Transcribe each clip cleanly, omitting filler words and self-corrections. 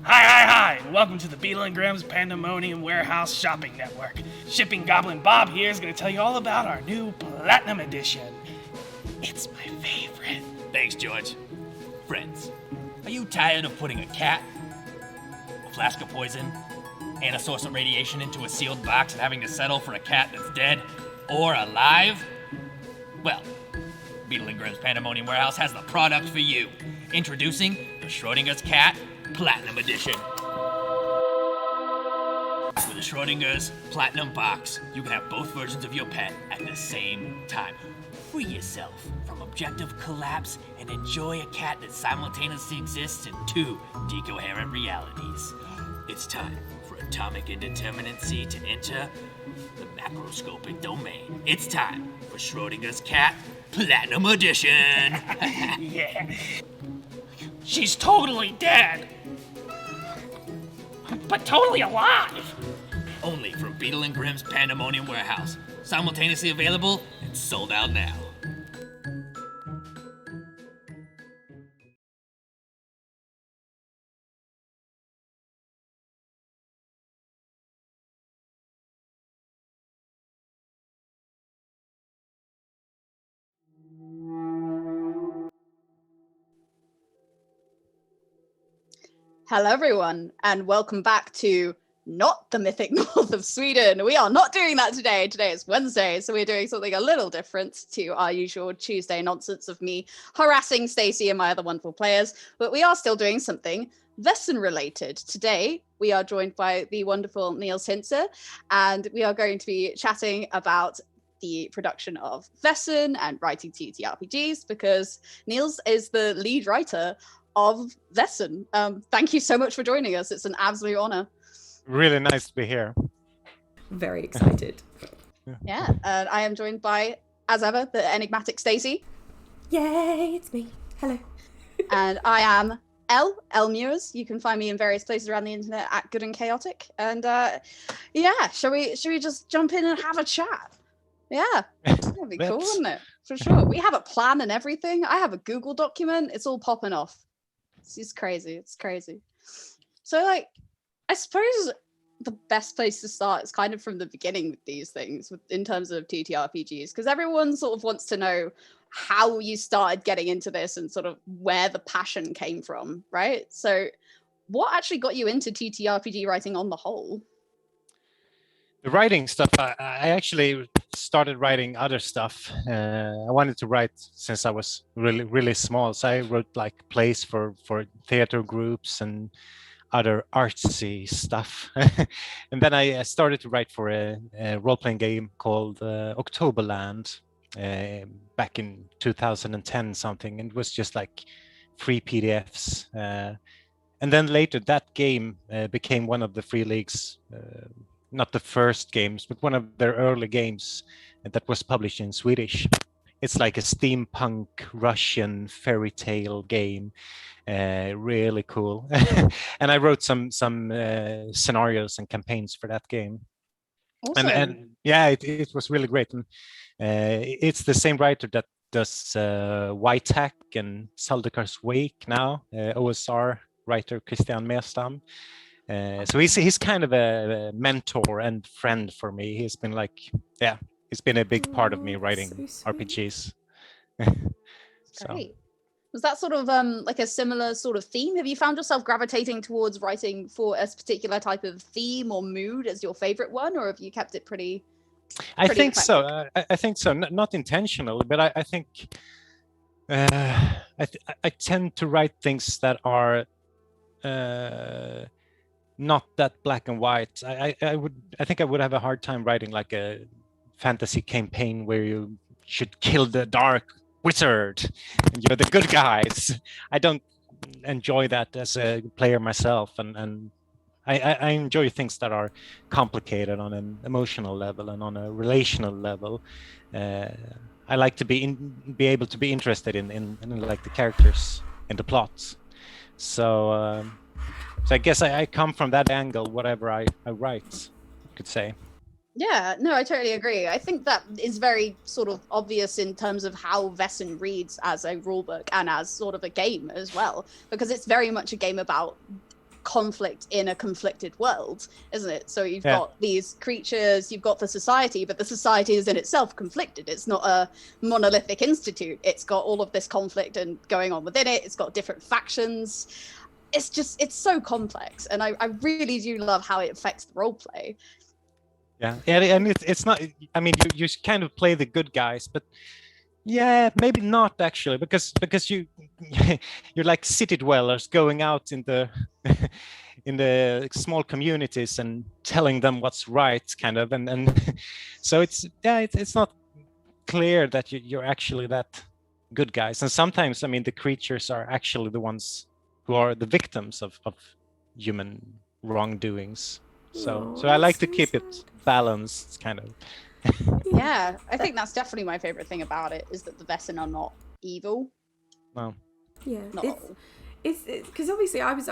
Hi! Welcome to the Beetle and Grimm's Pandemonium Warehouse Shopping Network. Shipping Goblin Bob here is going to tell you all about our new Platinum Edition. It's my favorite. Thanks, George. Friends, are you tired of putting a cat, a flask of poison, and a source of radiation into a sealed box and having to settle for a cat that's dead or alive? Well, Beetle and Grimm's Pandemonium Warehouse has the product for you. Introducing the Schrodinger's Cat Platinum Edition. With the Schrodinger's Platinum Box, you can have both versions of your pet at the same time. Free yourself from objective collapse and enjoy a cat that simultaneously exists in two decoherent realities. It's time for atomic indeterminacy to enter the macroscopic domain. It's time for Schrodinger's Cat Platinum Edition. Yeah. She's totally dead. But totally alive. Only from Beetle and Grimm's Pandemonium Warehouse. Simultaneously available and sold out now. Hello everyone, and welcome back to not the mythic north of Sweden. We are not doing that today. Today is Wednesday, so we're doing something a little different to our usual Tuesday nonsense of me harassing Stacey and my other wonderful players, but we are still doing something Vaesen related. Today, we are joined by the wonderful Nils Hintze, and we are going to be chatting about the production of Vaesen and writing TTRPGs, because Nils is the lead writer of Vaesen. Thank you so much for joining us. It's an absolute honor. Really nice to be here. Very excited. Yeah, and I am joined by, as ever, the enigmatic Stacey. Yay, it's me. Hello. And I am Elle Mures. You can find me in various places around the internet at Good and Chaotic. And yeah, shall we just jump in and have a chat? Yeah, that'd be cool, wouldn't it? For sure. We have a plan and everything. I have a Google document. It's all popping off. It's crazy. It's crazy. So, like, I suppose the best place to start is kind of from the beginning with these things, in terms of TTRPGs, because everyone sort of wants to know how you started getting into this and sort of where the passion came from, right? So, what actually got you into TTRPG writing on the whole? The writing stuff, I actually started writing other stuff. I wanted to write since I was really small. So I wrote like plays for theater groups and other artsy stuff. And then I started to write for a role-playing game called Octoberland back in 2010 something. And it was just like free PDFs. And then later that game became one of the Free League's not the first games, but one of their early games that was published in Swedish. It's like a steampunk Russian fairy tale game, really cool. And I wrote some scenarios and campaigns for that game. Awesome. And yeah, it was really great. And it's the same writer that does White Hack and Saldekar's Wake now, OSR writer Christian Mestam. So he's kind of a mentor and friend for me. He's been like, yeah, he's been a big part of me writing so RPGs. So. Great. Was that sort of like a similar sort of theme? Have you found yourself gravitating towards writing for a particular type of theme or mood as your favorite one, or have you kept it pretty I think eclectic? So. I think so. Not intentionally, but I think I tend to write things that are not that black and white. I think I would have a hard time writing like a fantasy campaign where you should kill the dark wizard and you're the good guys. I don't enjoy that as a player myself, and I enjoy things that are complicated on an emotional level and on a relational level. I like to be able to be interested in like the characters and the plots. So I guess I come from that angle, whatever I write, you could say. Yeah, no, I totally agree. I think that is very sort of obvious in terms of how Vaesen reads as a rulebook and as sort of a game as well, because it's very much a game about conflict in a conflicted world, isn't it? So you've Yeah. got these creatures, you've got the society, but the society is in itself conflicted. It's not a monolithic institute. It's got all of this conflict and going on within it. It's got different factions. It's so complex, and I really do love how it affects the role play. Yeah, and it's not. I mean, you kind of play the good guys, but yeah, maybe not actually, because you're like city dwellers going out in the in the small communities and telling them what's right, kind of, and so it's not clear that you're actually that good guys, and sometimes, I mean, the creatures are actually the ones who are the victims of human wrongdoings. So I like to keep it balanced, kind of. Yeah, I think that's definitely my favorite thing about it, is that the Vaesen are not evil. Well, Yeah, Not at all. it's because obviously I've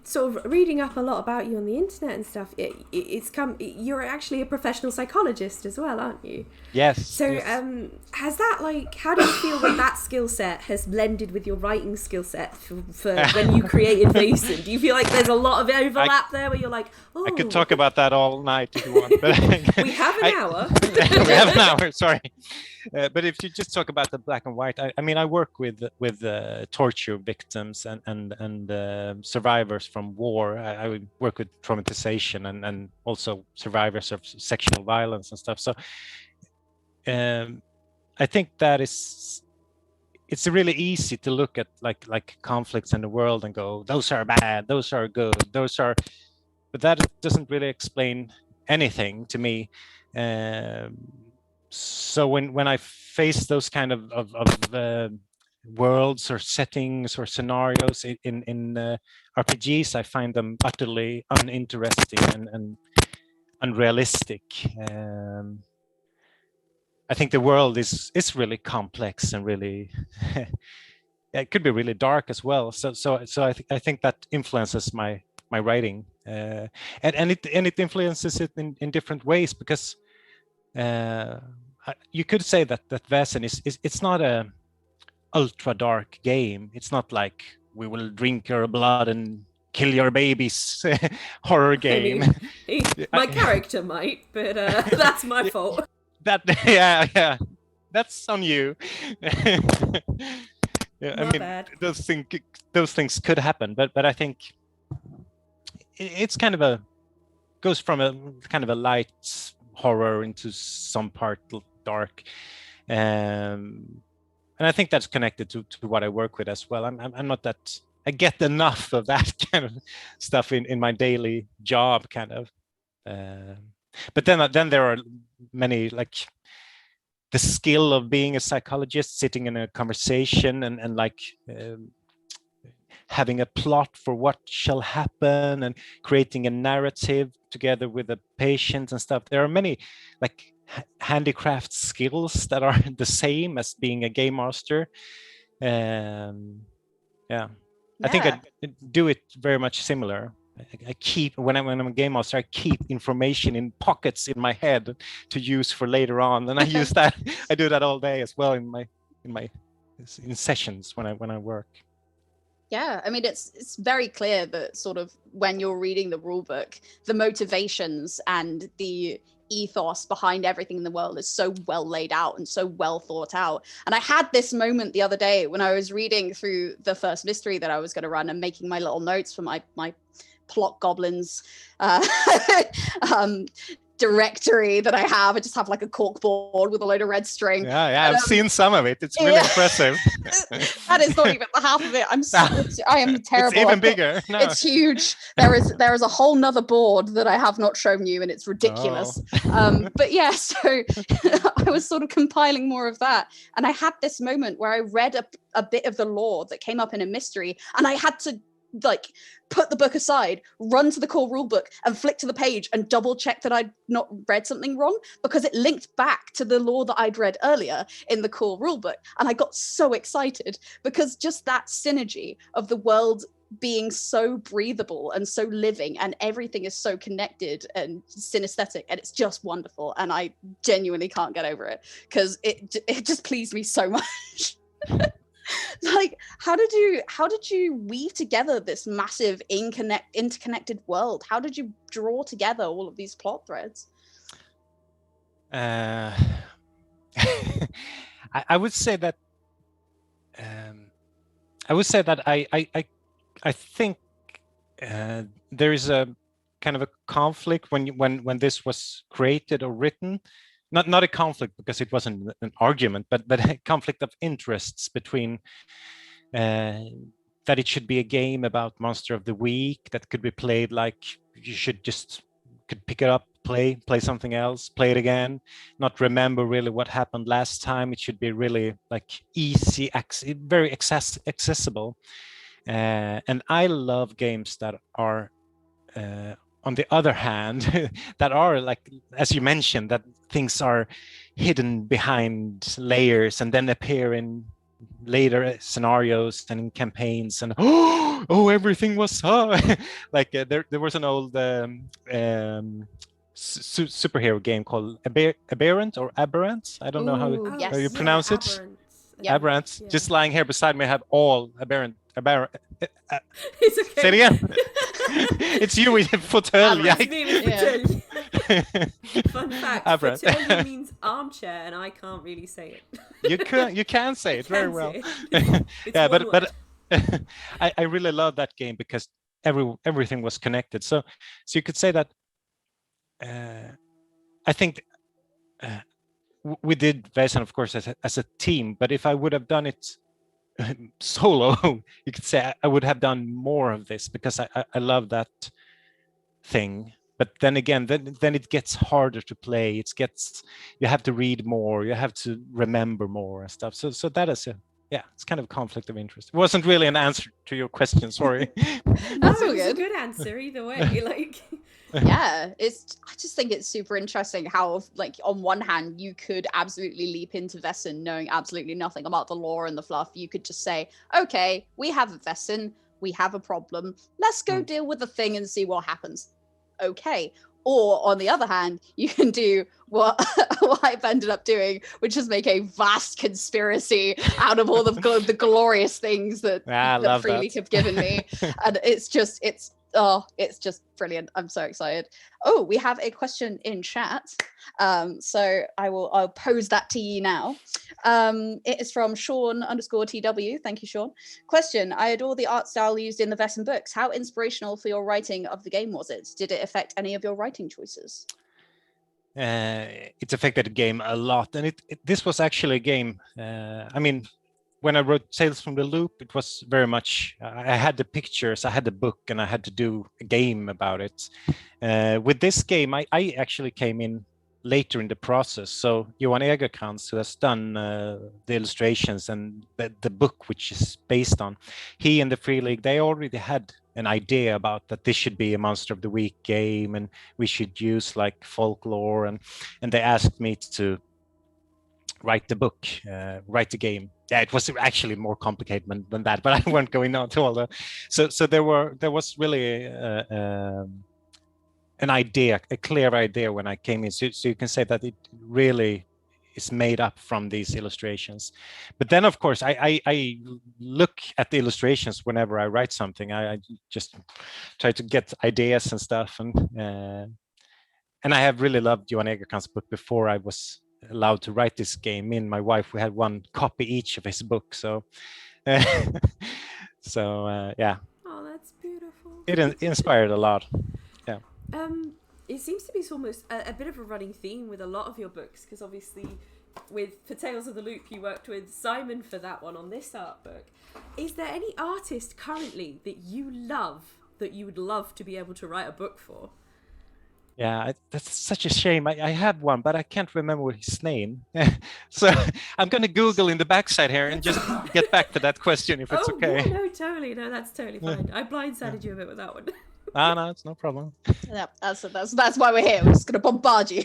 sort of reading up a lot about you on the internet and stuff. You're actually a professional psychologist as well, aren't you? yes. So yes. has that, like, how do you feel that skill set has blended with your writing skill set for when you created Vasen? Do you feel like there's a lot of overlap there where you're like, oh, I could talk about that all night if you want, but we have an hour. we have an hour. Sorry, but if you just talk about the black and white, I mean, I work with torture victims and survivors from war. I work with traumatization and also survivors of sexual violence and stuff. So I think that it's really easy to look at like conflicts in the world and go, those are bad, those are good, but that doesn't really explain anything to me. So when I face those kind of worlds or settings or scenarios in RPGs, I find them utterly uninteresting and unrealistic. I think the world is really complex and really it could be really dark as well. So I think that influences my writing, and it influences it in different ways, because you could say that Vaesen it's not a ultra dark game. It's not like we will drink your blood and kill your babies horror game. I mean, my character might, but that's my fault. That yeah, that's on you. Yeah, I My mean, bad. those things could happen, but I think it's kind of goes from a kind of a light horror into some part dark, and I think that's connected to what I work with as well. I'm not that, I get enough of that kind of stuff in my daily job, kind of. But then there are many, like the skill of being a psychologist, sitting in a conversation and like having a plot for what shall happen and creating a narrative together with the patient and stuff. There are many like handicraft skills that are the same as being a game master. Yeah, I think I do it very much similar. I keep when I'm a game master, I keep information in pockets in my head to use for later on, and I use that. I do that all day as well in sessions when I work. Yeah, I mean, it's very clear that sort of when you're reading the rulebook, the motivations and the ethos behind everything in the world is so well laid out and so well thought out. And I had this moment the other day when I was reading through the first mystery that I was going to run and making my little notes for my plot goblins directory that I have. I just have like a cork board with a load of red string. Yeah, I've seen some of it. It's really impressive. That is not even the half of it. I am terrible. It's even bigger. No. It's huge. There is a whole nother board that I have not shown you, and it's ridiculous. Oh. But yeah, so I was sort of compiling more of that, and I had this moment where I read a bit of the lore that came up in a mystery, and I had to like put the book aside, run to the core rulebook and flick to the page and double check that I'd not read something wrong, because it linked back to the lore that I'd read earlier in the core rulebook. And I got so excited because just that synergy of the world being so breathable and so living, and everything is so connected and synesthetic, and it's just wonderful. And I genuinely can't get over it because it just pleased me so much. Like, how did you weave together this massive interconnected world? How did you draw together all of these plot threads? I would say that I think there is a kind of a conflict when this was created or written. Not a conflict because it wasn't an argument, but a conflict of interests between that it should be a game about Monster of the Week that could be played like you could pick it up, play something else, play it again, not remember really what happened last time. It should be really like easy, very accessible. And I love games that are, on the other hand, that are like, as you mentioned, that things are hidden behind layers and then appear in later scenarios and in campaigns, and oh, everything was like there was an old superhero game called Aberrant or Aberrant. I don't know how you pronounce it. Aberrant. Yeah. Just lying here beside me, I have all Aberrant. It's okay. Say it again. It's you with fauteuil. Yeah. Fun fact: fauteuil means armchair, and I can't really say it. You can say it very well. Yeah, but I really love that game because everything was connected. So you could say that I think we did Vasen, of course, as a team. But if I would have done it solo, you could say I would have done more of this because I love that thing. But then again, then it gets harder to play. You have to read more, you have to remember more and stuff. So that is it's kind of conflict of interest. It wasn't really an answer to your question, sorry. That's all good. good. A good answer either way. Like, yeah, I just think it's super interesting how, like, on one hand you could absolutely leap into Vaesen knowing absolutely nothing about the lore and the fluff. You could just say, okay, we have a Vaesen, we have a problem, let's go deal with the thing and see what happens. Okay. Or on the other hand, you can do what I've ended up doing, which is make a vast conspiracy out of all the glorious things that Freely have given me. And it's just brilliant. I'm so excited. Oh, we have a question in chat. So I'll pose that to you now. It is from Sean_TW. Thank you, Sean. Question: I adore the art style used in the Vaesen books. How inspirational for your writing of the game was it? Did it affect any of your writing choices? It affected the game a lot, and this was actually a game. I mean, when I wrote Tales from the Loop, it was very much, I had the pictures, I had the book, and I had to do a game about it. With this game, I actually came in later in the process. So Johan Egerkrans, who has done the illustrations and the book which is based on, he and the Free League, they already had an idea about that this should be a Monster of the Week game and we should use like folklore, and they asked me to write the book, write the game. Yeah, it was actually more complicated than that, but I won't go into all the. So there was really an idea, a clear idea when I came in. So you can say that it really is made up from these illustrations. But then, of course, I look at the illustrations whenever I write something. I just try to get ideas and stuff, and I have really loved Johan Egerkrans' book before I was allowed to write this game. Me and my wife, we had one copy each of his book, so yeah. Oh, that's beautiful. It inspired a lot. Yeah. It seems to be almost a bit of a running theme with a lot of your books, because obviously for Tales of the Loop you worked with Simon for that one on this art book. Is there any artist currently that you love that you would love to be able to write a book for? Yeah, that's such a shame. I have one, but I can't remember his name. So I'm going to Google in the backside here and just get back to that question if it's okay. No, totally. No, that's totally fine. I blindsided you a bit with that one. No, it's no problem. Yeah, that's why we're here. We're just going to bombard you.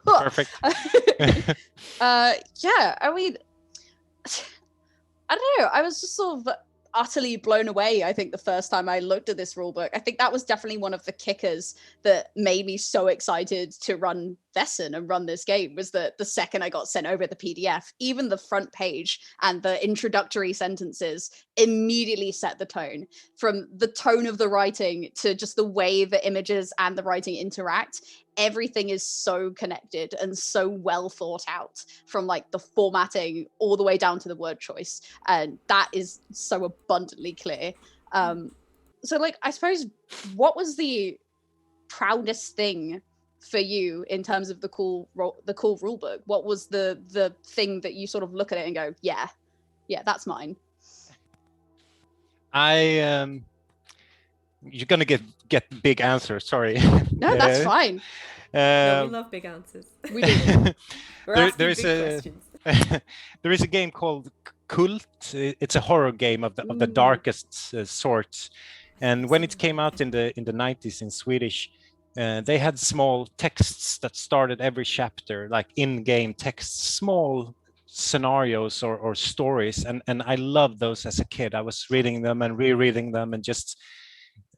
Perfect. Yeah, I mean, I don't know. I was just sort of utterly blown away, I think, the first time I looked at this rulebook. I think that was definitely one of the kickers that made me so excited to run Vaesen and run this game was that the second I got sent over the PDF, even the front page and the introductory sentences immediately set the tone, from the tone of the writing to just the way the images and the writing interact. Everything is so connected and so well thought out, from like the formatting all the way down to the word choice, and that is so abundantly clear. So like, I suppose, what was the proudest thing for you in terms of the cool rule book? What was the thing that you sort of look at it and go, yeah, that's mine? You're gonna get big answers. Sorry. No, that's fine. No, we love big answers. We do. We're asking there is big questions. there is a game called Cult. It's a horror game of the darkest sort. And when it came out in the 90s in Swedish, they had small texts that started every chapter, like in-game texts, small scenarios or stories. And I loved those as a kid. I was reading them and rereading them, and just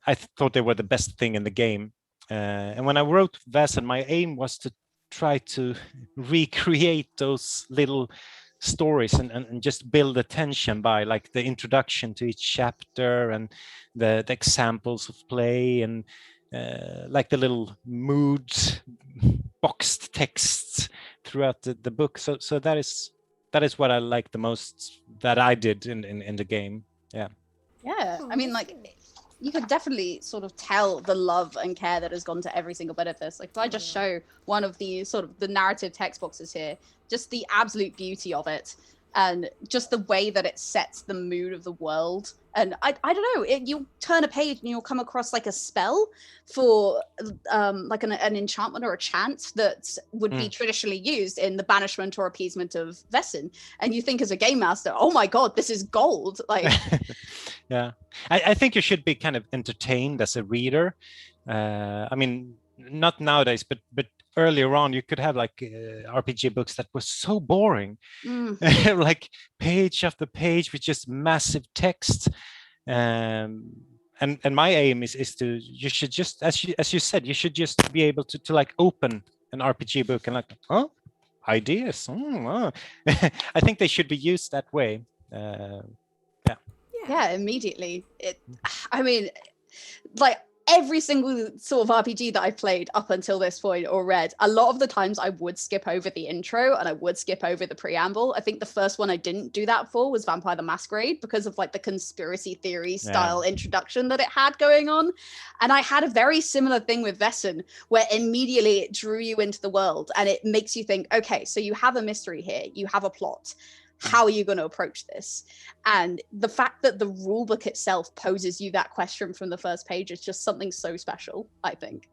I thought they were the best thing in the game. And when I wrote Vasen, my aim was to try to recreate those little stories and just build attention by like the introduction to each chapter and the examples of play and like the little moods, boxed texts throughout the book. So that is what I like the most that I did in the game. Yeah. I mean, like, you could definitely sort of tell the love and care that has gone to every single bit of this. Like, if I just show one of the sort of the narrative text boxes here, just the absolute beauty of it, and just the way that it sets the mood of the world. And I don't know, you'll turn a page and you'll come across like a spell for like an enchantment or a chant that would be traditionally used in the banishment or appeasement of Vaesen. And you think as a game master, oh my God, this is gold. Like, yeah, I think you should be kind of entertained as a reader. I mean, not nowadays, but earlier on, you could have like RPG books that were so boring, like page after page with just massive text. And my aim is to, you should just, as you said, you should just be able to like open an RPG book and like, oh, ideas. I think they should be used that way. Yeah, immediately. I mean, like, every single sort of RPG that I've played up until this point or read, a lot of the times I would skip over the intro and I would skip over the preamble. I think the first one I didn't do that for was Vampire the Masquerade, because of like the conspiracy theory style introduction that it had going on. And I had a very similar thing with Vaesen, where immediately it drew you into the world and it makes you think, okay, so you have a mystery here, you have a plot. How are you going to approach this? And the fact that the rulebook itself poses you that question from the first page is just something so special, I think.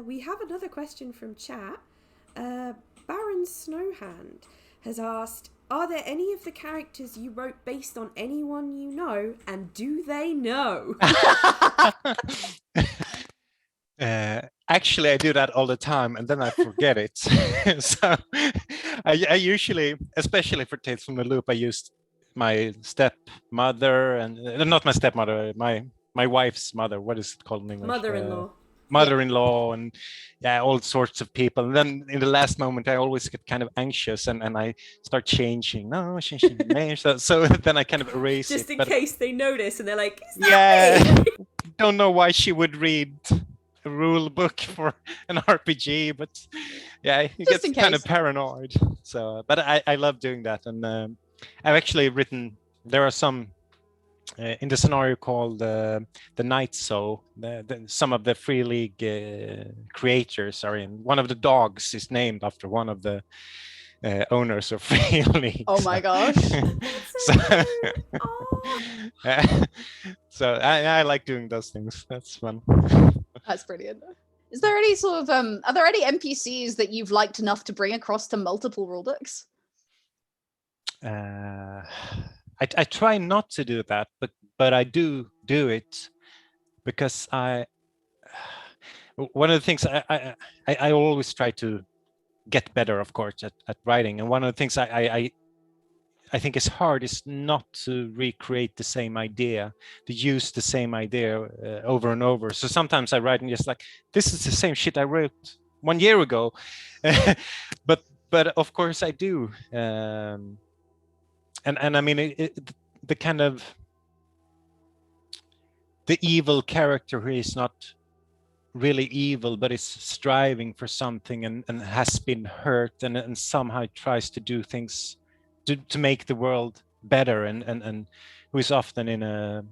We have another question from chat. Baron Snowhand has asked, are there any of the characters you wrote based on anyone you know, and do they know? Actually, I do that all the time, and then I forget it. So I usually, especially for Tales from the Loop, I used my stepmother, and not my stepmother, my wife's mother. What is it called in English? Mother-in-law, and all sorts of people. And then in the last moment, I always get kind of anxious, and I start changing. No, changing the name. So then I kind of erase just it. In case they notice, and they're like, is that me? Don't know why she would read a rule book for an RPG, but he gets kind of paranoid. So, but I love doing that, and I've actually written. There are some in the scenario called the Night Soul. Some of the Free League creators are in. One of the dogs is named after one of the owners of Free League. Oh my gosh! So I like doing those things. That's fun. That's brilliant. Is there any sort of are there any NPCs that you've liked enough to bring across to multiple rulebooks? I try not to do that, but I do it because one of the things I always try to get better, of course, at writing, and one of the things I think is hard is not to recreate the same idea, to use the same idea over and over. So sometimes I write and just like, this is the same shit I wrote 1 year ago. but of course I do. And I mean, the kind of the evil character who is not really evil, but is striving for something and has been hurt and somehow tries to do things to make the world better and who is often in a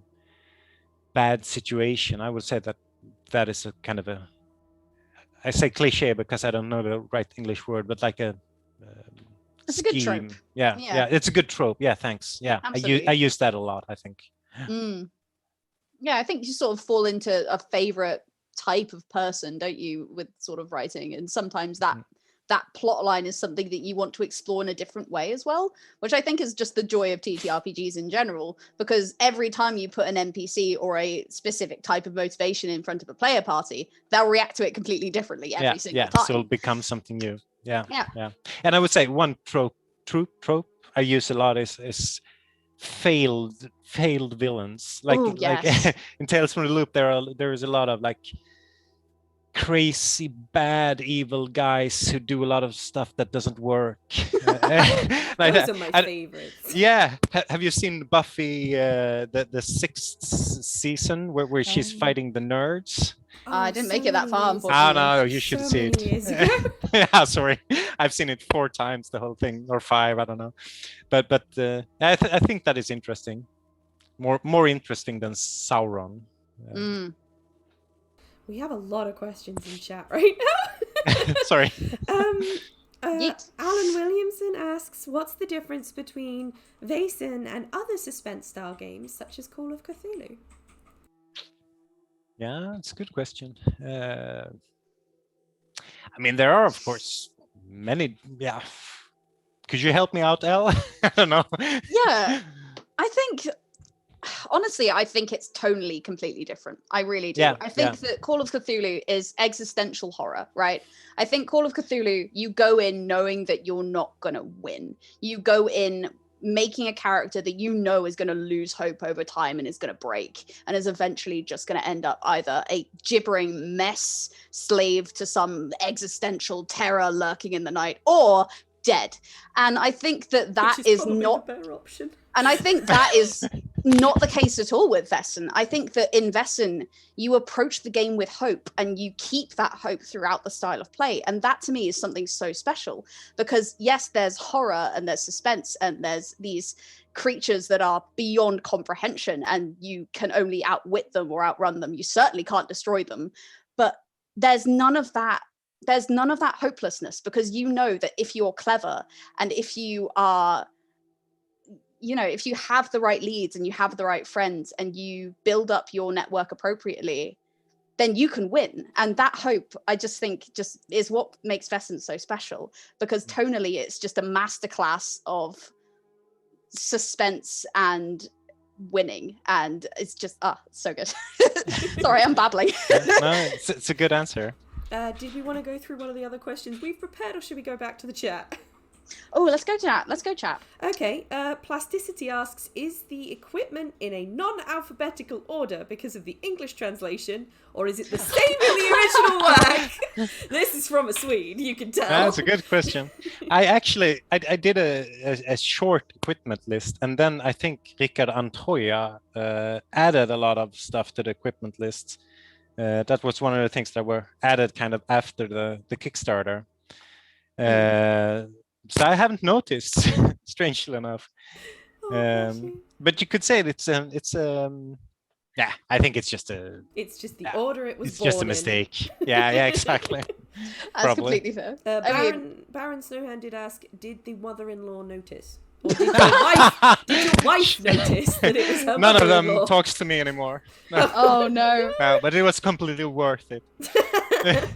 bad situation. I would say that is a kind of I say cliche because I don't know the right English word, but like It's a good trope. Yeah, it's a good trope. Yeah, thanks. Yeah, I use that a lot, I think. Yeah, I think you sort of fall into a favorite type of person, don't you, with sort of writing, and sometimes that plot line is something that you want to explore in a different way as well, which I think is just the joy of TTRPGs in general, because every time you put an NPC or a specific type of motivation in front of a player party, they'll react to it completely differently every single time. So it'll become something new. Yeah. And I would say one trope I use a lot is failed villains. Like in Tales from the Loop, there is a lot of like crazy bad evil guys who do a lot of stuff that doesn't work. Like those are my favorites. Yeah, have you seen Buffy the 6th season where she's fighting the nerds? I didn't make it that far, unfortunately. Oh no, you should see it. Yeah, sorry, I've seen it 4 times, the whole thing, or 5, I don't know. But I think that is interesting, more interesting than Sauron. We have a lot of questions in chat right now. Sorry. Alan Williamson asks, what's the difference between Vasen and other suspense style games such as Call of Cthulhu? Yeah, it's a good question. I mean, there are, of course, many. Yeah. Could you help me out, Elle? I don't know. Yeah, honestly, I think it's tonally completely different. I really do. I think that Call of Cthulhu is existential horror, right? I think Call of Cthulhu, you go in knowing that you're not going to win. You go in making a character that you know is going to lose hope over time and is going to break and is eventually just going to end up either a gibbering mess, slave to some existential terror lurking in the night, or dead. And I think that is not the better option. And I think that is not the case at all with Vaesen. I think that in Vaesen, you approach the game with hope and you keep that hope throughout the style of play. And that to me is something so special because yes, there's horror and there's suspense and there's these creatures that are beyond comprehension and you can only outwit them or outrun them. You certainly can't destroy them, but there's none of that. There's none of that hopelessness because you know that if you're clever and if you are, you know, if you have the right leads and you have the right friends and you build up your network appropriately, then you can win. And that hope, I just think, just is what makes Vaesen so special because tonally it's just a masterclass of suspense and winning. And it's just, so good. Sorry, I'm babbling. No, it's a good answer. Did we want to go through one of the other questions we've prepared or should we go back to the chat? Oh, let's go chat. Okay, Plasticity asks, is the equipment in a non-alphabetical order because of the English translation, or is it the same in the original work? This is from a Swede, you can tell. That's a good question. I did a short equipment list, and then I think Rickard Antoya added a lot of stuff to the equipment list. That was one of the things that were added kind of after the Kickstarter. So I haven't noticed, strangely enough. But you could say it's yeah, I think it's just the order it was it's born just a mistake. Yeah, exactly. That's completely fair. Baron Snowhand did ask, did the mother-in-law notice? Or did your wife notice that it was her None of mother-in-law? them talks to me anymore. No. Oh no. No, but it was completely worth it.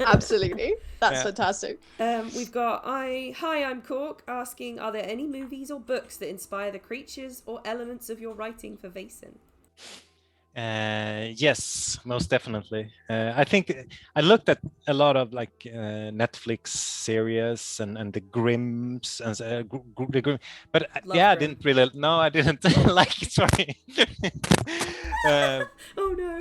Absolutely. That's fantastic. We've got Hi, I'm Cork asking, are there any movies or books that inspire the creatures or elements of your writing for Vaesen? Yes, most definitely. I think I looked at a lot of like Netflix series and the Grimms and the Grimm, but I didn't really. No, I didn't like it. Sorry. Oh no.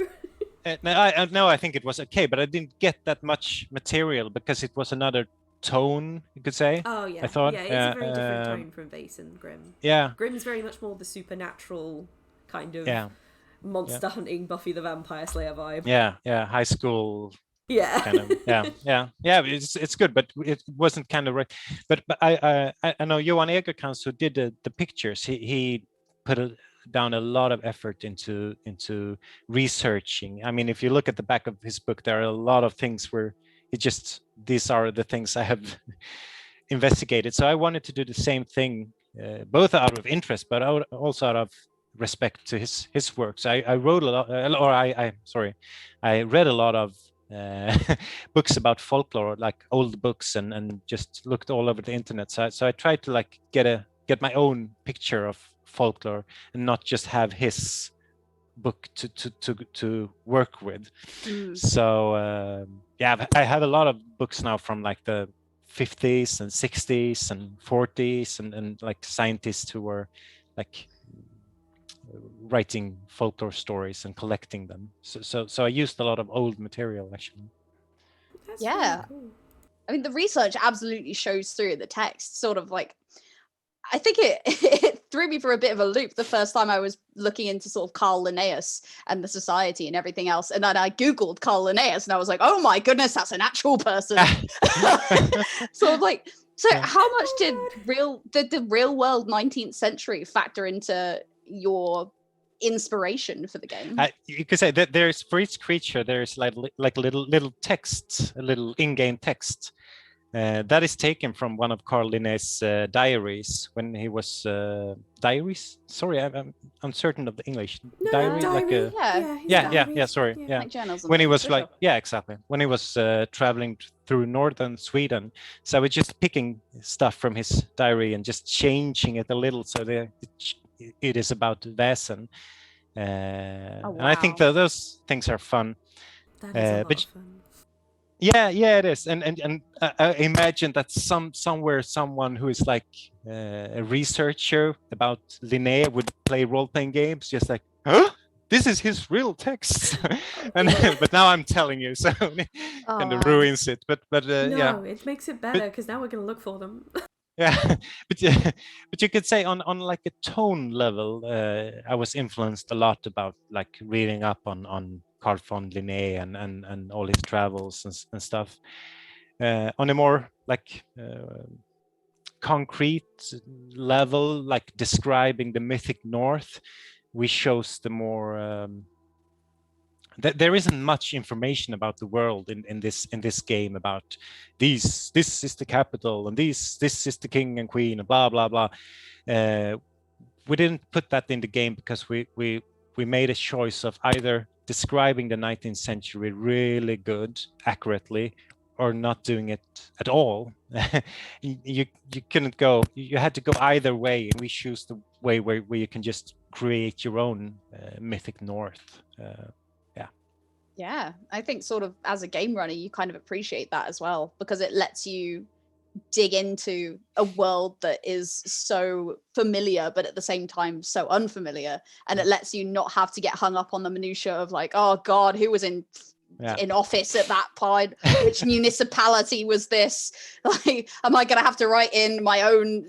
No, I think it was okay, but I didn't get that much material because it was another tone, you could say. Oh yeah, I thought, yeah, it's a very different tone from Vasen. Grim. Yeah. Grim's very much more the supernatural kind of Yeah. monster hunting Buffy the Vampire Slayer vibe. Yeah. High school. Yeah. Kind of. Yeah. It's good, but it wasn't kind of right. But I know Johan Egerkrans, who did the pictures. He put down a lot of effort into researching. I mean, if you look at the back of his book, there are a lot of things where these are the things I have investigated. So I wanted to do the same thing, both out of interest, but also out of respect to his works. I wrote a lot, or I read a lot of books about folklore, like old books, and just looked all over the internet. So I tried to like get my own picture of folklore and not just have his book to work with. So I have a lot of books now from like the 50s and 60s and 40s and like scientists who were like writing folklore stories and collecting them. So I used a lot of old material actually. That's Yeah. really cool. I mean, the research absolutely shows through the text. Sort of like, I think it threw me for a bit of a loop the first time I was looking into sort of Carl Linnaeus and the society and everything else. And then I Googled Carl Linnaeus and I was like, oh my goodness, that's an actual person. So like, how much did the real world 19th century factor into your inspiration for the game? You could say that there's, for each creature, there's like little text, a little in-game text. That is taken from one of Carl Linnaeus' diaries when he was diaries. Sorry, I'm uncertain of the English. Diary. Sorry. Yeah. Yeah. Like journals and When he things, was for like, sure. yeah, exactly. When he was traveling through northern Sweden, so I was just picking stuff from his diary and just changing it a little, so it is about Vasen. And I think wow. those things are fun. That is a lot but of fun. Yeah, it is, and I imagine that somewhere someone who is like a researcher about Linnaea would play role-playing games, just like, huh? This is his real text, but now I'm telling you, so kind of ruins it. But yeah. No, it makes it better because now we're gonna look for them. Yeah, but you could say on like a tone level, I was influenced a lot about like reading up on Carl von Linné and all his travels and stuff. On a more like concrete level, like describing the mythic North, we chose the more there isn't much information about the world in this game about this is the capital and this is the king and queen and blah blah blah. We didn't put that in the game because we made a choice of either describing the 19th century really good, accurately, or not doing it at all. you couldn't go. You had to go either way, and we choose the way where you can just create your own mythic North. Yeah, I think sort of as a game runner, you kind of appreciate that as well, because it lets you dig into a world that is so familiar, but at the same time so unfamiliar. And it lets you not have to get hung up on the minutiae of like, oh God, who was in office at that point? Which municipality was this? Like, am I going to have to write in my own,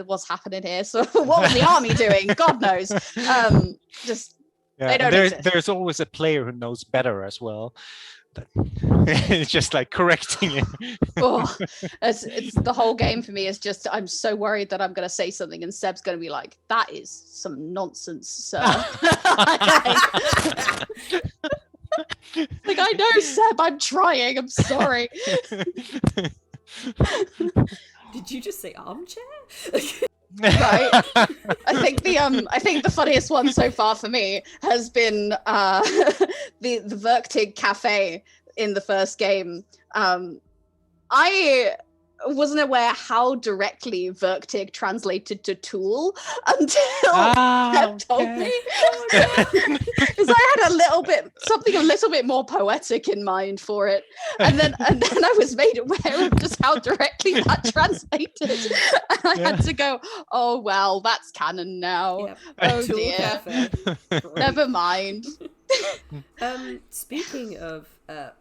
what's happening here? So what was the army doing? God knows. Yeah, there's always a player who knows better as well. It's just like correcting you. It's the whole game for me is just, I'm so worried that I'm going to say something and Seb's going to be like, that is some nonsense, sir. Like, I know, Seb, I'm trying. I'm sorry. Did you just say armchair? Right. I think the funniest one so far for me has been the Verktig Cafe in the first game. I wasn't aware how directly Verktig translated to tool until Pep told me. Because I had something a little bit more poetic in mind for it, and then I was made aware of just how directly that translated, and I had to go, oh well, that's canon now. Yep. Oh Tool dear. Cafe. Never mind. Speaking of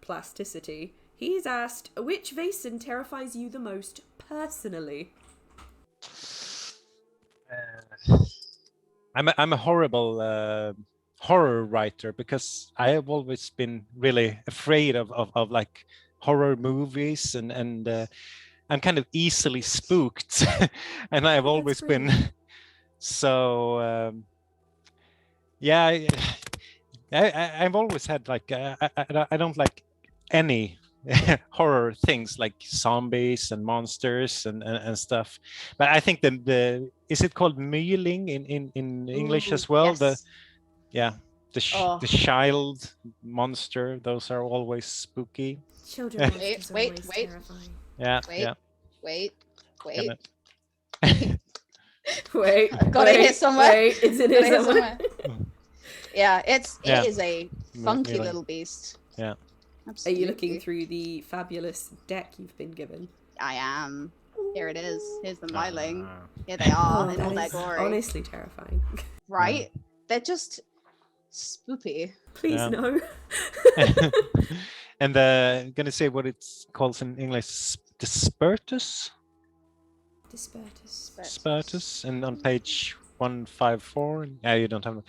plasticity, he's asked, which Vasen terrifies you the most personally? I'm a horrible horror writer because I have always been really afraid of like horror movies and I'm kind of easily spooked and I've always been so yeah. I've always had like I don't like any horror things like zombies and monsters and stuff, but I think the is it called myling in English as well? Yes. The child monster, those are always spooky. Children Wait. terrifying. Wait. Wait, I've got it here somewhere. Wait, it's in here somewhere. Yeah, it is a funky Myling. little beast. Yeah. Absolutely. Are you looking through the fabulous deck you've been given? I am. Here it is. Here's the myling. Ah. Here they are in all that their is glory. honestly terrifying. Right? They're just spoopy. Please Yeah. no. And I'm gonna say what it's called in English, the Spiritus. Spiritus, and on page 154. Yeah, you don't have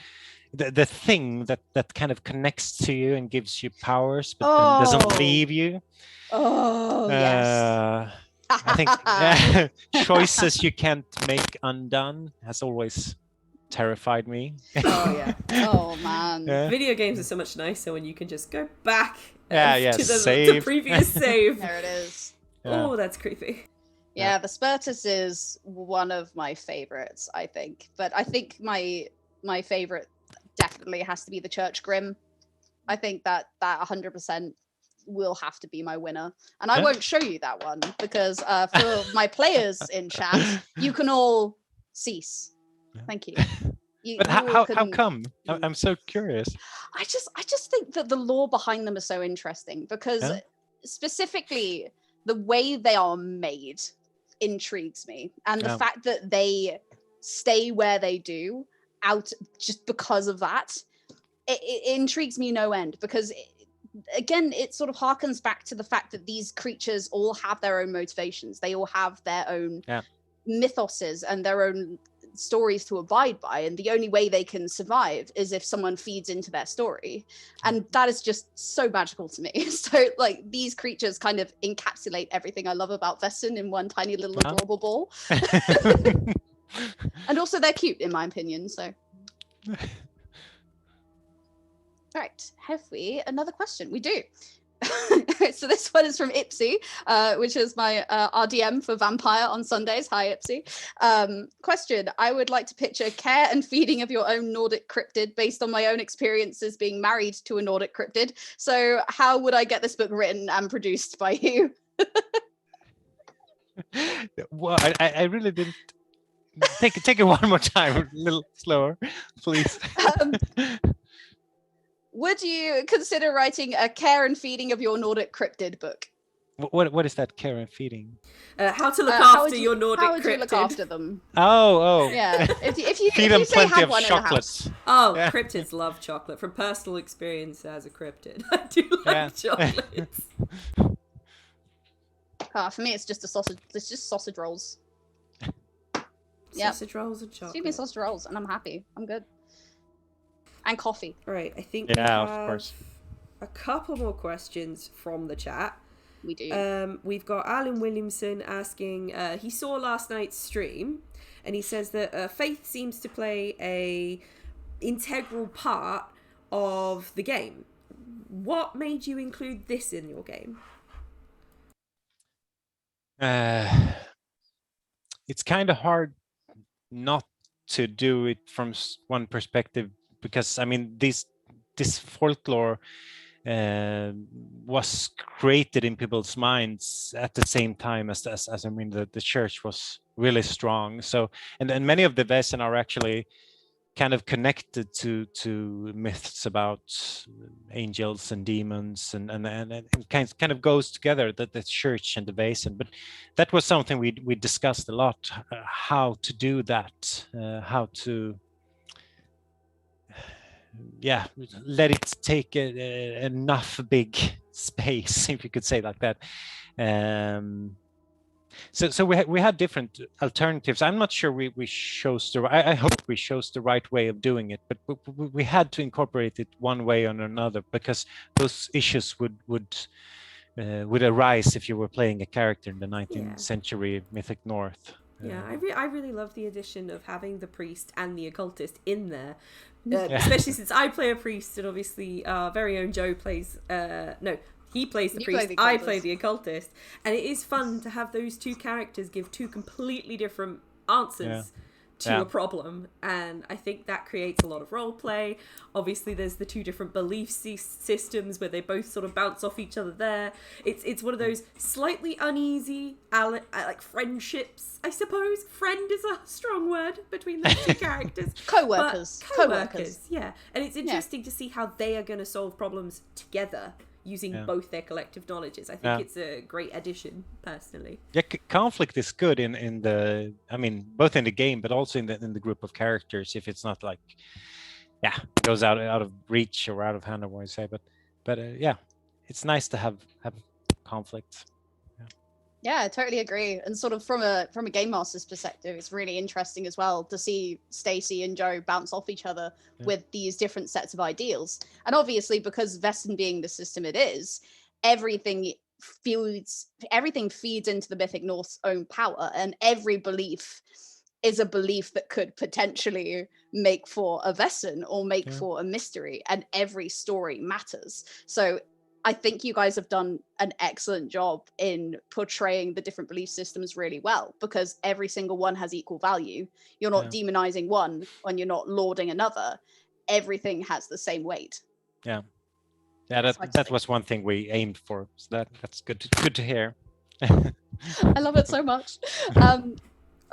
the thing that kind of connects to you and gives you powers, but then doesn't leave you. Oh, yes. I think choices you can't make undone has always terrified me. Oh yeah. Oh, man. Yeah. Video games are so much nicer when you can just go back Yeah, to the save. previous save. There it is. Yeah. Oh, that's creepy. Yeah, the Spiritus is one of my favorites, I think. But I think my favorite definitely has to be the Church Grim. I think that 100% will have to be my winner. And I won't show you that one because for my players in chat, you can all cease. Thank you. But how come? I'm so curious. I just think that the lore behind them is so interesting because specifically the way they are made intrigues me, and the fact that they stay where they do out just because of that, it intrigues me no end, because again, it sort of harkens back to the fact that these creatures all have their own motivations. They all have their own mythoses and their own stories to abide by, and the only way they can survive is if someone feeds into their story, and that is just so magical to me. So like, these creatures kind of encapsulate everything I love about Vaesen in one tiny little adorable ball. And also they're cute in my opinion. So all right, have we another question? We do. So this one is from Ipsy, which is my RDM for Vampire on Sundays. Hi, Ipsy. Question: I would like to picture care and feeding of your own Nordic cryptid based on my own experiences being married to a Nordic cryptid. So how would I get this book written and produced by you? Well, I really didn't. Take it one more time, a little slower, please. Would you consider writing a care and feeding of your Nordic cryptid book? What is that, care and feeding? How to look after your Nordic How would you cryptid. look after them? Oh. Yeah, if you Feed them say plenty have of one in the house. chocolate. Oh, Yeah. cryptids love chocolate. From personal experience as a cryptid, I do love chocolates. For me, it's just a sausage. It's just sausage rolls. Yep. Sausage rolls and chocolate. Feed me sausage rolls, and I'm happy. I'm good. And coffee. Right, I think Yeah, we of have course. a couple more questions from the chat. We do. We've got Alan Williamson asking, he saw last night's stream, and he says that faith seems to play a integral part of the game. What made you include this in your game? It's kind of hard not to do it from one perspective, because I mean this folklore was created in people's minds at the same time as I mean the church was really strong. So and many of the Vaesen are actually kind of connected to myths about angels and demons, and kind of goes together, that the church and the Vaesen. But that was something we discussed a lot, how to do that, how to yeah, let it take enough big space, if you could say like that. So we had different alternatives. I'm not sure we chose I hope we chose the right way of doing it, but we had to incorporate it one way or another, because those issues would arise if you were playing a character in the 19th century Mythic North. Yeah, I really love the addition of having the priest and the occultist in there, especially since I play a priest, and obviously our very own Joe plays. He plays the priest. I play the occultist, and it is fun to have those two characters give two completely different answers to a problem, and I think that creates a lot of role play. Obviously, there's the two different belief systems where they both sort of bounce off each other. There, it's one of those slightly uneasy like friendships, I suppose. Friend is a strong word between those two characters. Co-workers, yeah. And it's interesting to see how they are going to solve problems together, using both their collective knowledges. I think it's a great addition, personally. Yeah, conflict is good in the, I mean, both in the game, but also in the group of characters. If it's not like, goes out of reach or out of hand, I want to say, but it's nice to have conflict. Yeah, I totally agree. And sort of from a game master's perspective, it's really interesting as well to see Stacey and Joe bounce off each other with these different sets of ideals. And obviously, because VAESEN being the system it is, everything feeds into the Mythic North's own power, and every belief is a belief that could potentially make for a VAESEN or make for a mystery, and every story matters. So I think you guys have done an excellent job in portraying the different belief systems really well, because every single one has equal value. You're not demonizing one and you're not lauding another. Everything has the same weight. Yeah, that was one thing we aimed for. So that's good to hear. I love it so much. All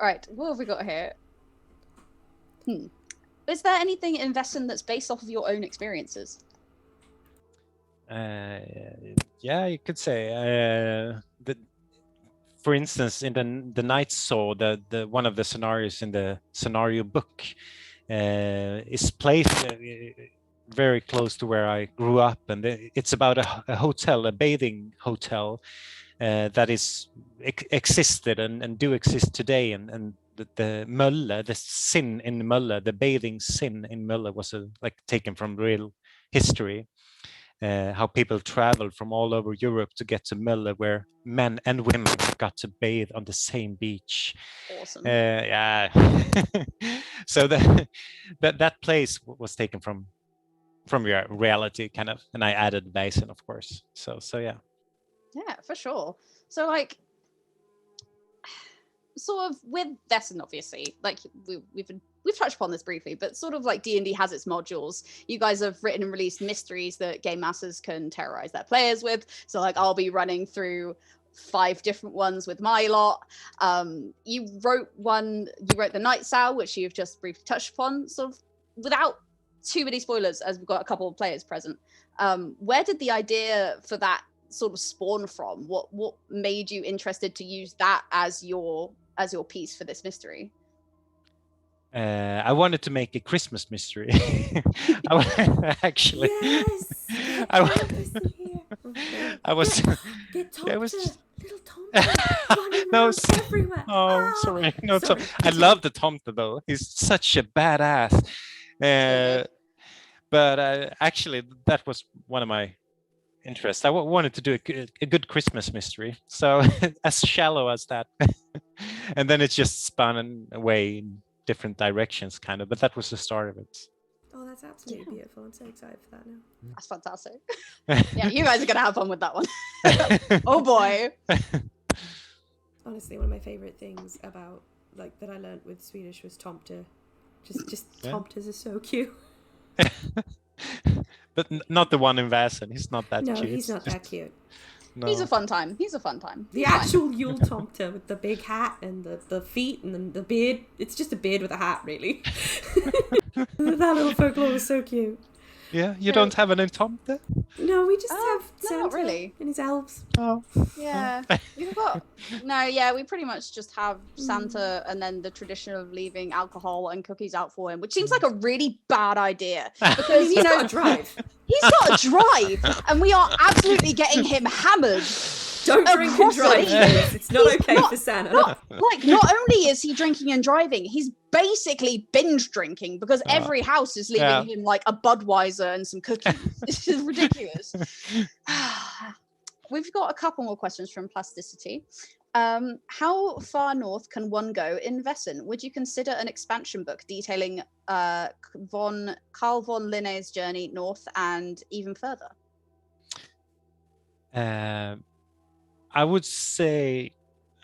right, what have we got here? Is there anything in VAESEN that's based off of your own experiences? You could say that, for instance, in the Night Saw, the one of the scenarios in the scenario book is placed very close to where I grew up, and it's about a hotel, a bathing hotel that is existed and do exist today, and the Mölle, the sin in Mölle, the bathing sin in Mölle was taken from real history. How people traveled from all over Europe to get to Mölle, where men and women got to bathe on the same beach. Awesome. So that place was taken from reality, kind of, and I added VAESEN, of course. So yeah. Yeah, for sure. So sort of with VAESEN, obviously, like we've touched upon this briefly, but sort of like D&D has its modules. You guys have written and released mysteries that game masters can terrorize their players with. So like I'll be running through 5 different ones with my lot. You wrote the Night Sow, which you've just briefly touched upon, sort of without too many spoilers, as we've got a couple of players present. Where did the idea for that sort of spawn from? What made you interested to use that as your piece for this mystery? I wanted to make a Christmas mystery. Actually, yes. I was. Get Tomte, little Tomte. No, everywhere. Sorry. No, sorry. I love the Tomte though. He's such a badass. But actually, that was one of my interests. I wanted to do a good Christmas mystery, so as shallow as that, and then it just spun away in different directions, kind of. But that was the start of it. Oh, that's absolutely beautiful. I'm so excited for that now. That's fantastic. Yeah, you guys are gonna have fun with that one. Oh boy. Honestly, one of my favorite things about that I learned with Swedish was Tomte. Just Tomtes are so cute. But not the one in VAESEN. He's not that cute. No, he's not that cute. No. He's a fun time. The actual Yule Tomte with the big hat and the feet and then the beard. It's just a beard with a hat, really. That little folklore was so cute. Yeah, you No. don't have an entomte? No, we just have no, Santa not really. and his elves. Oh. Yeah, we've got we pretty much just have Santa and then the tradition of leaving alcohol and cookies out for him, which seems like a really bad idea I because mean, he's got a drive. he's got a drive, and we are absolutely getting him hammered. Don't drink and Across drive, it. kids. It's not He's okay not- for Santa. Not only is he drinking and driving, he's basically binge drinking because every house is leaving him like a Budweiser and some cookies. This is ridiculous. We've got a couple more questions from Plasticity. How far north can one go in Vaesen? Would you consider an expansion book detailing Carl von Linné's journey north and even further? I would say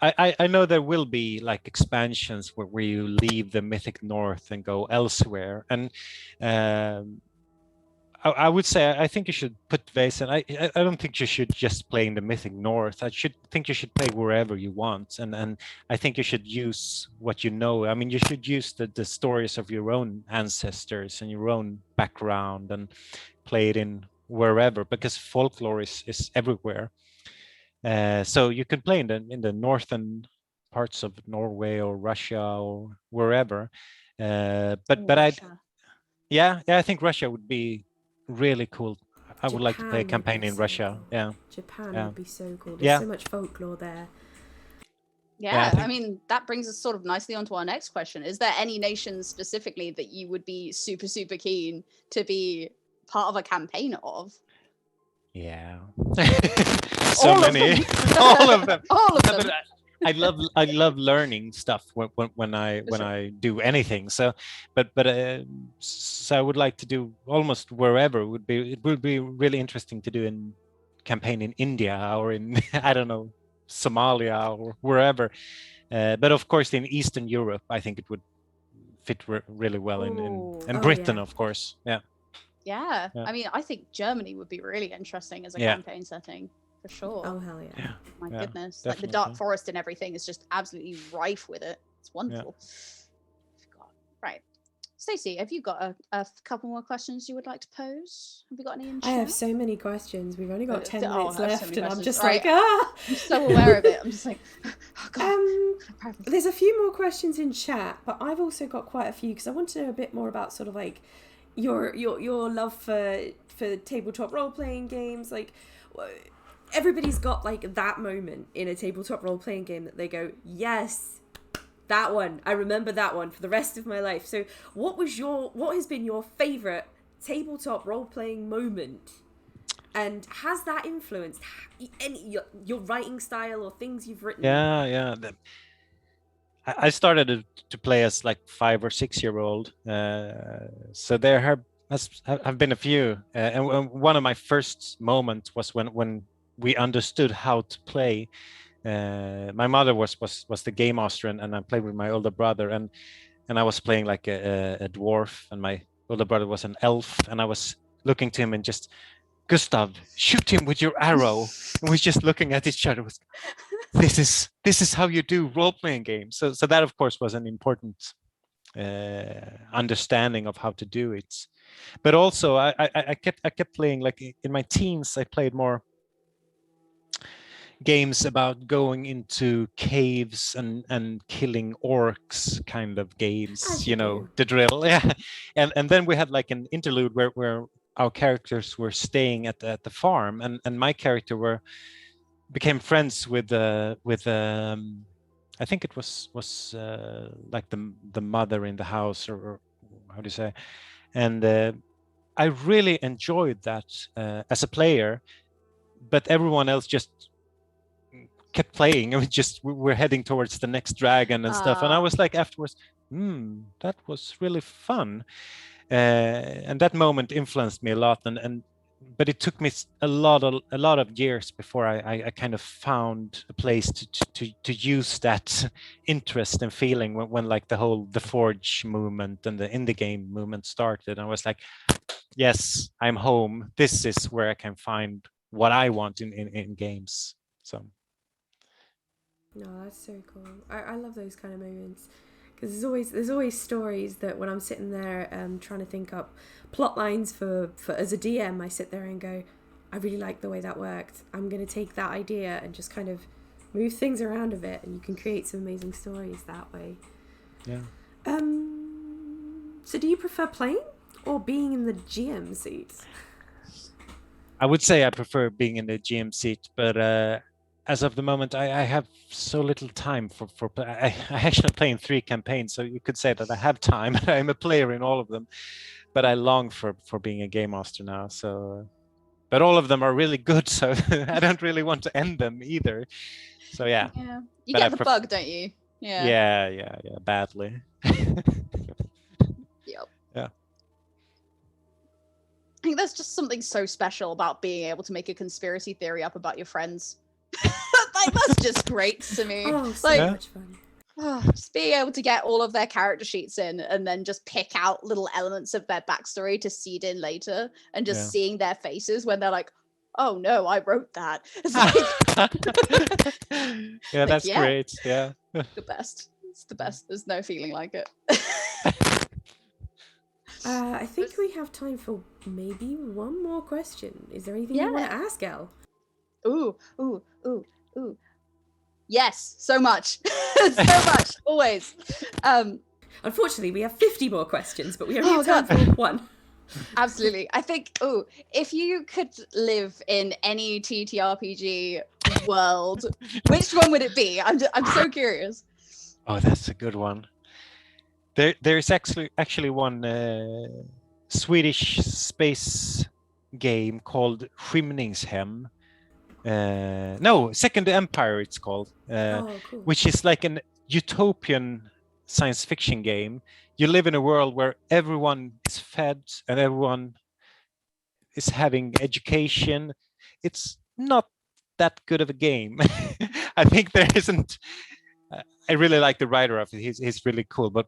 I know there will be like expansions where you leave the Mythic North and go elsewhere, and I would say I think you should put Vaesen. I don't think you should just play in the Mythic North. Think you should play wherever you want, and I think you should use what you know. I mean, you should use the stories of your own ancestors and your own background and play it in wherever, because folklore is everywhere. So you can play in the northern parts of Norway or Russia or wherever. But I think Russia would be really cool. I would like to play a campaign in Russia. Cool. Yeah. Japan Yeah. would be so cool. There's Yeah. so much folklore there. Yeah, I I mean, that brings us sort of nicely onto our next question. Is there any nations specifically that you would be super, super keen to be part of a campaign of? Yeah. So All of many. them. All of them. All of No, them. but I love learning stuff when I do anything. So so I would like to do almost wherever. It would be really interesting to do in campaign in India or in I don't know, Somalia or wherever. But of course in Eastern Europe I think it would fit really well in Ooh. Britain, Yeah. of course. Yeah. Yeah. Yeah. I mean, I think Germany would be really interesting as a Yeah. campaign setting, for sure. Oh hell yeah. Yeah. My Yeah, goodness. Like the dark definitely. forest and everything is just absolutely rife with it. It's wonderful. God. Right. Stacey, have you got a couple more questions you would like to pose? Have you got any in I chat? have so many questions. We've only got 10 I minutes have so left, many and I'm questions. just Right. like, ah. I'm so aware of it. I'm just like, oh God. There's a few more questions in chat, but I've also got quite a few because I want to know a bit more about sort of like your love for tabletop role playing games. Like everybody's got like that moment in a tabletop role playing game that they go, yes, that one. I remember that one for the rest of my life. So what has been your favorite tabletop role playing moment? And has that influenced your writing style or things you've written? Yeah. I started to play as like 5 or 6 year old. So there have been a few. And one of my first moments was when we understood how to play. My mother was the game master, and I played with my older brother, and I was playing like a dwarf, and my older brother was an elf, and I was looking to him and just, Gustav, shoot him with your arrow. And we were just looking at each other. This is how you do role-playing games. So that of course was an important understanding of how to do it. But also I kept playing, like in my teens I played more games about going into caves and killing orcs, kind of games, you know, the drill. Yeah. And then we had like an interlude where our characters were staying at the farm, and my character became friends with I think it was like the mother in the house, or how do you say? And I really enjoyed that as a player, but everyone else just kept playing, and we're heading towards the next dragon and stuff. And I was like afterwards, that was really fun. And that moment influenced me a lot, but it took me a lot of years before I kind of found a place to use that interest and feeling when like the Forge movement and the indie game movement started. I was like, yes, I'm home. This is where I can find what I want in games. So no, that's so cool. I love those kind of moments Because there's always stories that when I'm sitting there trying to think up plot lines for as a DM, I sit there and go, I really like the way that worked. I'm going to take that idea and just kind of move things around a bit, and you can create some amazing stories that way. Yeah. So do you prefer playing or being in the GM seat? I would say I prefer being in the GM seat, but as of the moment, I have so little time for I actually play in 3 campaigns, so you could say that I have time. I'm a player in all of them, but I long for being a game master now. So, but all of them are really good, so I don't really want to end them either. So yeah. Yeah. You But get I the bug, don't you? Yeah. Yeah, badly. Yep. Yeah. I think there's just something so special about being able to make a conspiracy theory up about your friends. Like, that's just great to me. Oh, so Like, much fun. just being able to get all of their character sheets in and then just pick out little elements of their backstory to seed in later, and just seeing their faces when they're like, oh no, I wrote that. It's like, Yeah, that's great. Yeah. the best. It's the best. There's no feeling like it. I think we have time for maybe one more question. Is there anything you want to ask, Elle? Ooh. Yes, so much. So much, always. Unfortunately, we have 50 more questions, but we only have time for one. Absolutely. I think, if you could live in any TTRPG world, which one would it be? I'm so curious. Oh, that's a good one. There's actually one Swedish space game called Skymningshem. No, Second Empire it's called, Cool. which is like an utopian science fiction game. You live in a world where everyone is fed and everyone is having education. It's not that good of a game. I think there isn't. I really like the writer of it. He's really cool, but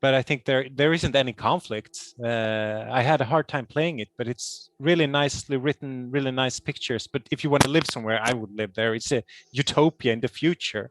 I think there isn't any conflict. I had a hard time playing it, but it's really nicely written, really nice pictures. But if you want to live somewhere, I would live there. It's a utopia in the future.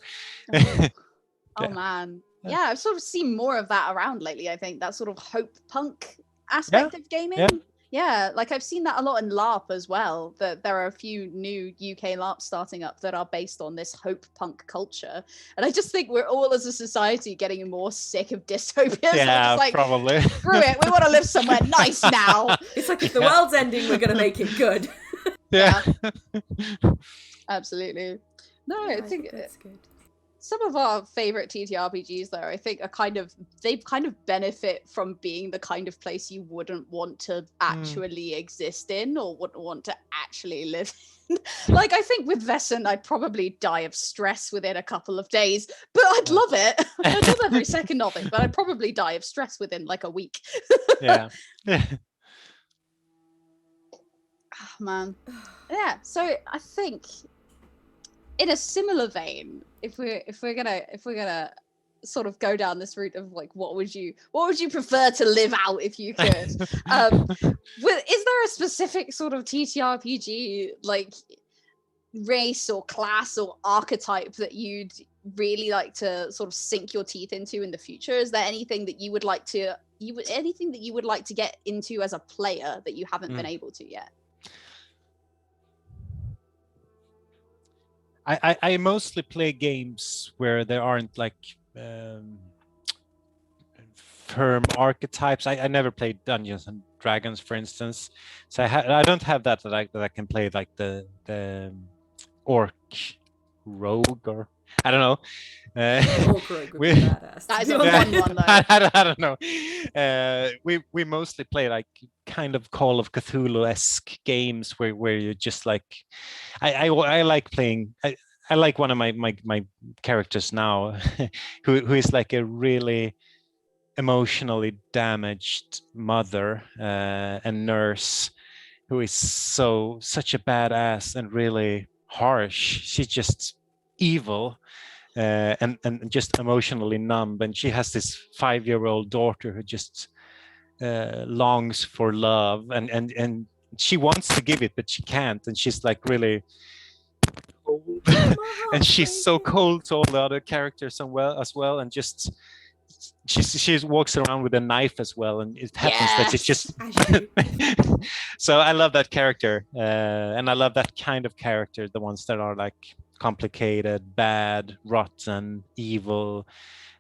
Oh man. Yeah, I've sort of seen more of that around lately, I think. That sort of hope punk aspect of gaming. Yeah, like I've seen that a lot in LARP as well, that there are a few new UK LARPs starting up that are based on this hope punk culture. And I just think we're all as a society getting more sick of dystopias. Yeah, like, probably. Screw it, we want to live somewhere nice now. It's like if the world's ending, we're going to make it good. Yeah. Absolutely. No, I think that's good. some of our favorite TTRPGs, though, I think they kind of benefit from being the kind of place you wouldn't want to actually exist in or wouldn't want to actually live in. Like, I think with Vaesen, I'd probably die of stress within a couple of days, but I'd love it. I'd love every second of it, but I'd probably die of stress within like a week. Yeah. Oh, man. Yeah, so I think in a similar vein, if we're gonna sort of go down this route of like what would you prefer to live out if you could, is there a specific sort of TTRPG like race or class or archetype that you'd really like to sort of sink your teeth into in the future? Is there anything that you would like to get into as a player that you haven't been able to yet? I mostly play games where there aren't like firm archetypes. I never played Dungeons and Dragons, for instance, so I don't have that I can play like the orc rogue, or I don't know. Orc rogue would be badass. That is a fun one, though. I don't know. We mostly play like kind of Call of Cthulhu-esque games where you just like I like playing. I like one of my characters now, who is like a really emotionally damaged mother and nurse, who is such a badass and really harsh. She's just evil. And just emotionally numb, and she has this 5-year-old daughter who just longs for love, and she wants to give it, but she can't, and she's like really cold. And she's so cold to all the other characters as well, and just she walks around with a knife as well, and it happens that it's just. As you do. So I love that character, and I love that kind of character, the ones that are like complicated, bad, rotten, evil.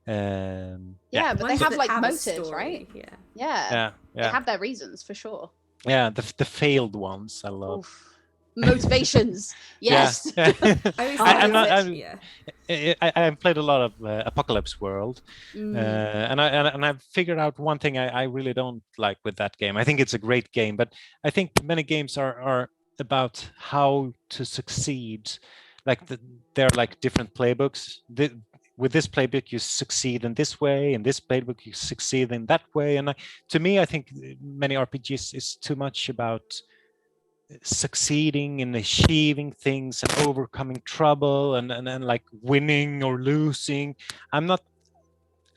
Yeah, but they Ones have that like have a motives, story, right? Yeah. Yeah. They Yeah. have their reasons for sure. Yeah, the failed ones I love. Oof. Motivations. Yes. Yeah. I always I'm think not- that- I'm- yeah. I played a lot of Apocalypse World, Mm. and I've figured out one thing I really don't like with that game. I think it's a great game, but I think many games are about how to succeed. Like they're like different playbooks. With this playbook, you succeed in this way. In this playbook, you succeed in that way. And to me, I think many RPGs is too much about succeeding and achieving things and overcoming trouble and like winning or losing. I'm not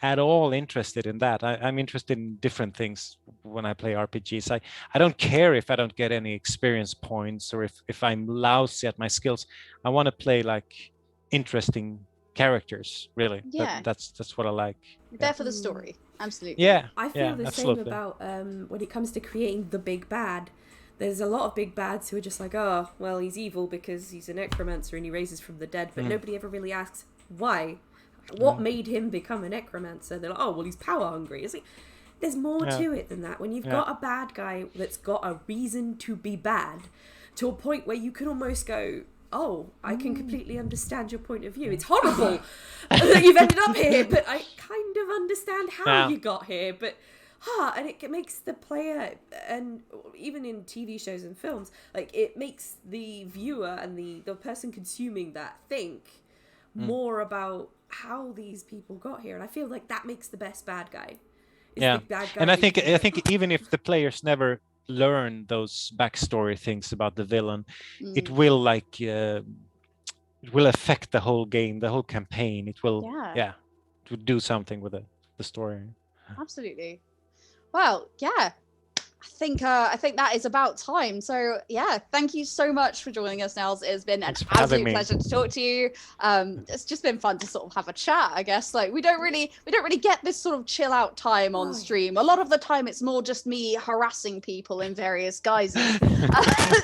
at all interested in that. I'm interested in different things when I play RPGs. I don't care if I don't get any experience points or if I'm lousy at my skills. I want to play like interesting characters, really. Yeah. That's what I like. There for the story. Absolutely. Yeah. I feel yeah, the absolutely. same about when it comes to creating the big bad. There's a lot of big bads who are just like, oh, well, he's evil because he's a necromancer and he raises from the dead, but nobody ever really asks why. What made him become a necromancer? They're like, oh, well, he's power hungry. It's like, there's more to it than that. When you've got a bad guy that's got a reason to be bad, to a point where you can almost go, oh, I can completely understand your point of view. It's horrible that you've ended up here, but I kind of understand how you got here. But and it makes the player, and even in TV shows and films, like it makes the viewer and the person consuming that think more about how these people got here. And I feel like that makes the best bad guy. Yeah, the bad guy and I that you think can go, even if the players never learn those backstory things about the villain, it Mm. will like it will affect the whole game, the whole campaign. It will it will do something with the story. Absolutely. Well, yeah. I think that is about time. So yeah, thank you so much for joining us, Nils. It's been an Thanks for having absolute me. pleasure to talk to you. It's just been fun to sort of have a chat, I guess. Like we don't really get this sort of chill out time on Oh. stream. A lot of the time it's more just me harassing people in various guises. So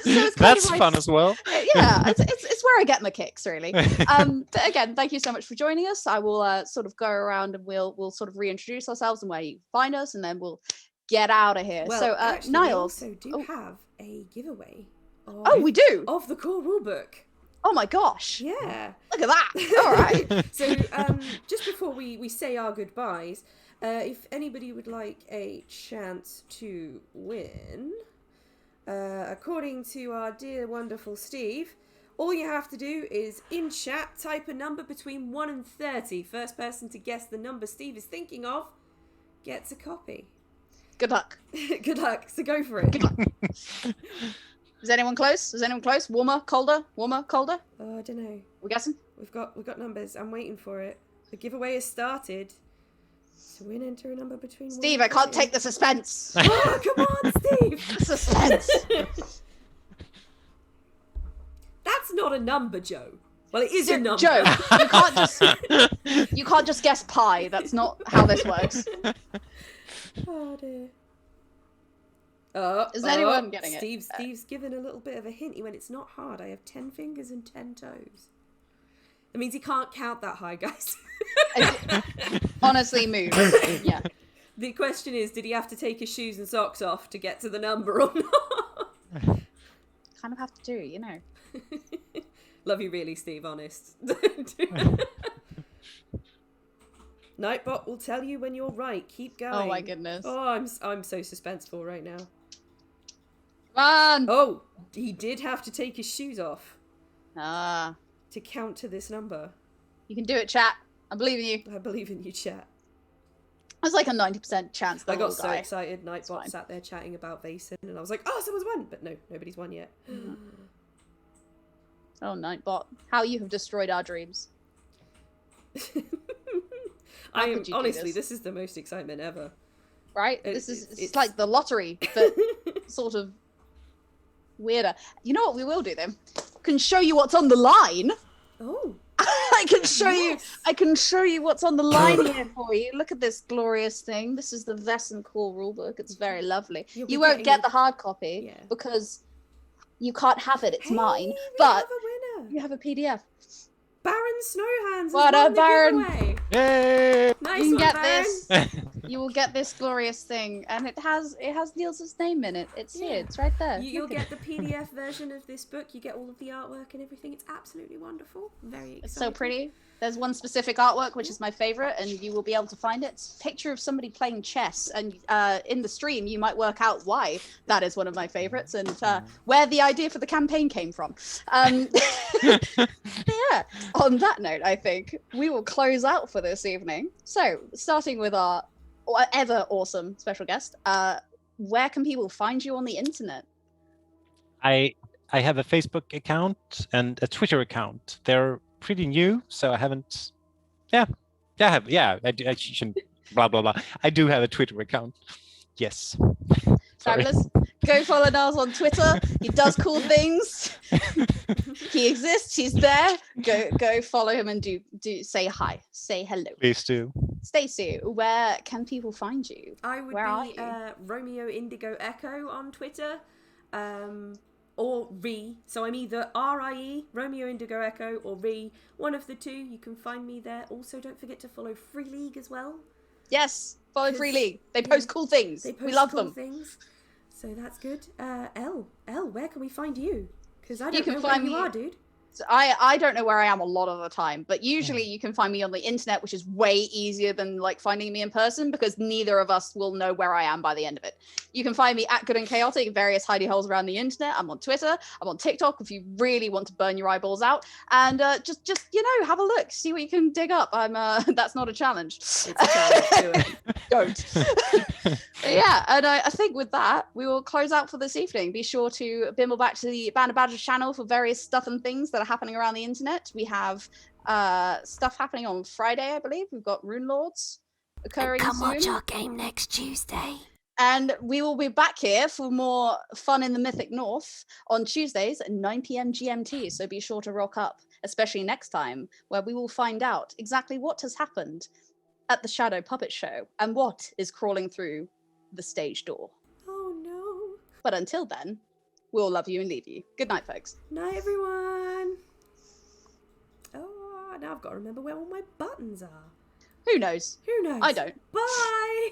it's kind That's of like, fun as well. yeah, it's where I get my kicks, really. But again, thank you so much for joining us. I will sort of go around and we'll sort of reintroduce ourselves and where you find us, and then we'll get out of here. well, So actually, Niles. we also do have a giveaway. Oh, we do. Of the core rulebook. Oh my gosh. Yeah. Look at that. All right. So, just before we say our goodbyes, if anybody would like a chance to win, according to our dear wonderful Steve, all you have to do is in chat type a number between 1 and 30. First person to guess the number Steve is thinking of gets a copy. Good luck. Good luck. So go for it. Good luck. Is anyone close? Is anyone close? Warmer, colder? Warmer, colder? Oh, I don't know. We're guessing? We've got numbers. I'm waiting for it. The giveaway has started. So win, enter a number between. Steve, 1 I and can't 30. take the suspense. Oh, come on, Steve. Suspense. That's not a number, Joe. Well, it is a number. Joe, you can't just guess pi. That's not how this works. Oh dear. Is anyone getting it? Steve's given a little bit of a hint. He went, it's not hard. I have 10 fingers and 10 toes. That means he can't count that high, guys. Honestly, move. Yeah. The question is, did he have to take his shoes and socks off to get to the number or not? Kind of have to do, you know. Love you really, Steve, honest. Nightbot will tell you when you're right. Keep going. Oh my goodness. Oh, I'm so suspenseful right now. Run! Oh, he did have to take his shoes off Ah, to count to this number. you can do it, chat. I believe in you. I believe in you, chat. There's like a 90% chance that I got will so die. excited. fine. Nightbot sat there chatting about Vasen, and I was like, "Oh, someone's won!" But no, nobody's won yet. Oh, Nightbot. How you have destroyed our dreams. How I am could you do honestly, this? this is the most excitement ever. Right? It- This is it's- it's like the lottery, but sort of weirder. You know what we will do then? Can show you what's on the line. Oh, I can show you. Yes. I can show you what's on the line here for you. Look at this glorious thing. This is the Vasen core rulebook. It's very lovely. You'll be You won't getting get it. the hard copy Yeah. because you can't have it. It's Hey, mine. we But have a winner. you have a PDF. Baron Snowhands What has up, won the Baron? giveaway. Yay! Nice You can one, get Baron. this. You will get this glorious thing, and it has Nils' name in it. It's Yeah. here. It's right there. You'll Look at get the PDF version of this book. You get all of the artwork and everything. It's absolutely wonderful. Very exciting. It's so pretty. There's one specific artwork which is my favorite, and you will be able to find it. It's a picture of somebody playing chess, and in the stream you might work out why that is one of my favorites and where the idea for the campaign came from. Yeah. On that note, I think we will close out for this evening. So, starting with our ever awesome special guest, where can people find you on the internet? I have a Facebook account and a Twitter account. They're pretty new, so I haven't. I shouldn't. Blah blah blah. I do have a Twitter account. Yes. Sorry. Fabulous. Go follow Nils on Twitter. He does cool things. He exists. He's there. Go follow him and do say hi. Say hello. Please do. Stacey, where can people find you? I would Where are be you? Romeo Indigo Echo on Twitter, or Re. So I'm either RIE, Romeo Indigo Echo, or Re. One of the two. You can find me there. Also, don't forget to follow Free League as well. Yes, follow 'Cause- Free League. They post cool things. They post We love cool them. things. So that's good. L, where can we find you? Because I You don't can know where find you me- are, dude. So I don't know where I am a lot of the time, but usually you can find me on the internet, which is way easier than like finding me in person because neither of us will know where I am by the end of it. You can find me at Good and Chaotic in various hidey holes around the internet. I'm on Twitter. I'm on TikTok if you really want to burn your eyeballs out. And just have a look, see what you can dig up. I'm that's not a challenge. It's a challenge to it. Don't. Yeah, and I think with that, we will close out for this evening. Be sure to bimble back to the Band of Badgers channel for various stuff and things that are happening around the internet. We have stuff happening on Friday, I believe. We've got Runelords occurring Come soon. watch our game next Tuesday. And we will be back here for more fun in the Mythic North on Tuesdays at 9 p.m. GMT. So be sure to rock up, especially next time, where we will find out exactly what has happened at the Shadow Puppet Show and what is crawling through the stage door. Oh no. But until then, we'll love you and leave you. Good night, folks. Night, everyone. Oh, now I've got to remember where all my buttons are. Who knows? Who knows? I don't. Bye.